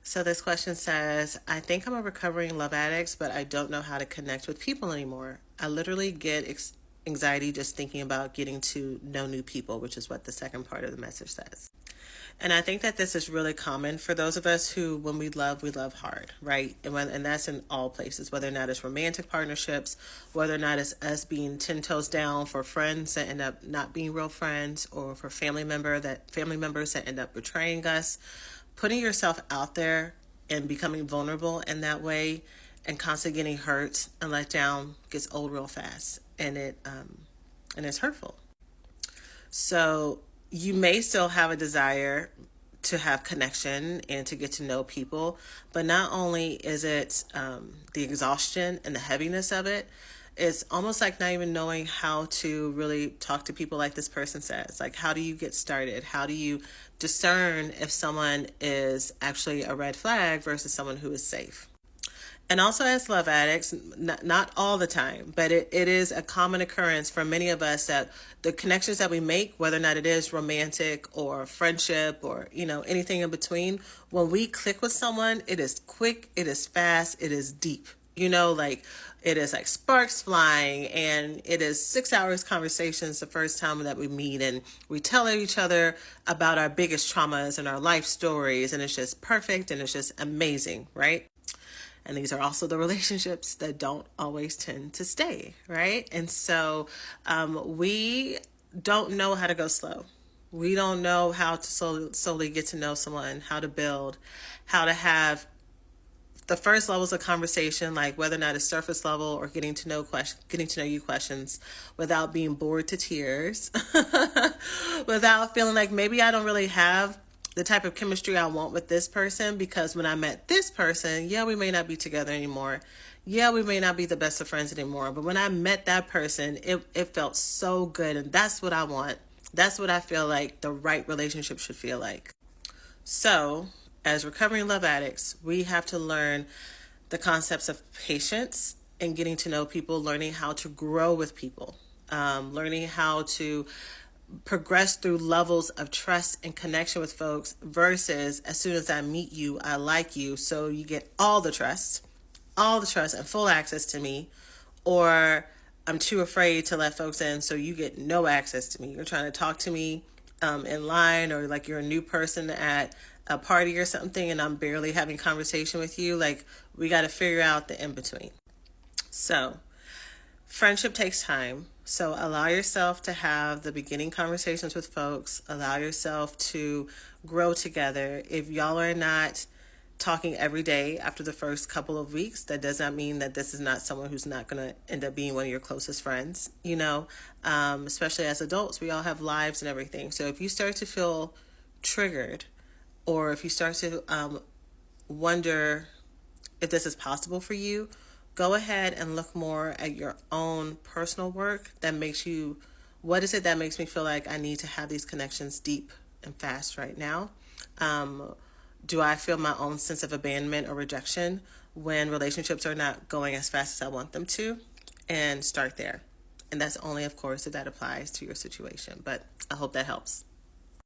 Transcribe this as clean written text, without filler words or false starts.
So this question says, I think I'm a recovering love addict, but I don't know how to connect with people anymore. I literally get anxiety just thinking about getting to know new people, which is what the second part of the message says. And I think that this is really common for those of us who, when we love hard, right? And that's in all places, whether or not it's romantic partnerships, whether or not it's us being 10 toes down for friends that end up not being real friends, or for family members that end up betraying us. Putting yourself out there and becoming vulnerable in that way and constantly getting hurt and let down gets old real fast, and it's hurtful. So you may still have a desire to have connection and to get to know people, but not only is it the exhaustion and the heaviness of it, it's almost like not even knowing how to really talk to people like this person says. Like, how do you get started? How do you discern if someone is actually a red flag versus someone who is safe? And also, as love addicts, not all the time, but it is a common occurrence for many of us that the connections that we make, whether or not it is romantic or friendship or, anything in between, when we click with someone, it is quick, it is fast, it is deep. Like, it is like sparks flying, and it is 6 hours conversations the first time that we meet, and we tell each other about our biggest traumas and our life stories, and it's just perfect and it's just amazing, right? And these are also the relationships that don't always tend to stay, right? And so we don't know how to go slow. We don't know how to slowly get to know someone, how to build, how to have the first levels of conversation, like whether or not it's surface level or getting to know you questions, without being bored to tears, without feeling like maybe I don't really have the type of chemistry I want with this person, because when I met this person, yeah, we may not be together anymore. Yeah, we may not be the best of friends anymore. But when I met that person, it felt so good. And that's what I want. That's what I feel like the right relationship should feel like. So, as recovering love addicts, we have to learn the concepts of patience and getting to know people, learning how to grow with people, learning how to progress through levels of trust and connection with folks versus as soon as I meet you, I like you. So you get all the trust and full access to me, or I'm too afraid to let folks in. So you get no access to me. You're trying to talk to me in line, or like you're a new person at a party or something, and I'm barely having conversation with you. Like, we got to figure out the in between. So friendship takes time. So allow yourself to have the beginning conversations with folks. Allow yourself to grow together. If y'all are not talking every day after the first couple of weeks, that does not mean that this is not someone who's not going to end up being one of your closest friends. Especially as adults, we all have lives and everything. So if you start to feel triggered, or if you start to wonder if this is possible for you, go ahead and look more at your own personal work that makes you, what is it that makes me feel like I need to have these connections deep and fast right now? Do I feel my own sense of abandonment or rejection when relationships are not going as fast as I want them to? And start there. And that's only, of course, if that applies to your situation. But I hope that helps.